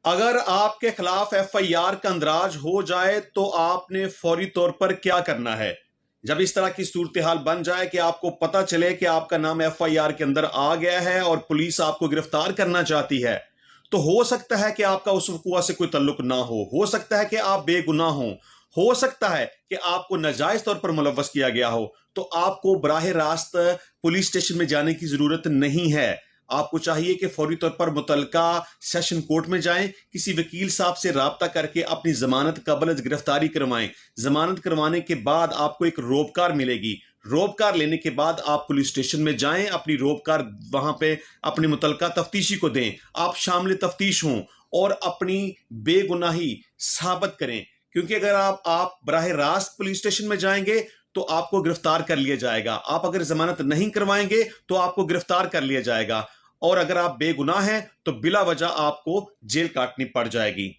اگر آپ کے خلاف ایف آئی آر کا اندراج ہو جائے تو آپ نے فوری طور پر کیا کرنا ہے؟ جب اس طرح کی صورتحال بن جائے کہ آپ کو پتہ چلے کہ آپ کا نام ایف آئی آر کے اندر آ گیا ہے اور پولیس آپ کو گرفتار کرنا چاہتی ہے، تو ہو سکتا ہے کہ آپ کا اس وقوع سے کوئی تعلق نہ ہو سکتا ہے کہ آپ بے گناہ ہوں، ہو سکتا ہے کہ آپ کو ناجائز طور پر ملوث کیا گیا ہو، تو آپ کو براہ راست پولیس اسٹیشن میں جانے کی ضرورت نہیں ہے۔ آپ کو چاہیے کہ فوری طور پر متعلقہ سیشن کورٹ میں جائیں، کسی وکیل صاحب سے رابطہ کر کے اپنی ضمانت قبل از گرفتاری کروائیں۔ ضمانت کروانے کے بعد آپ کو ایک روبکار ملے گی، روبکار لینے کے بعد آپ پولیس اسٹیشن میں جائیں، اپنی روبکار وہاں پہ اپنی متعلقہ تفتیشی کو دیں، آپ شامل تفتیش ہوں اور اپنی بے گناہی ثابت کریں، کیونکہ اگر آپ براہ راست پولیس اسٹیشن میں جائیں گے تو آپ کو گرفتار کر لیا جائے گا، آپ اگر ضمانت نہیں کروائیں گے تو آپ کو گرفتار کر لیا جائے گا، اور اگر آپ بے گناہ ہیں تو بلا وجہ آپ کو جیل کاٹنی پڑ جائے گی۔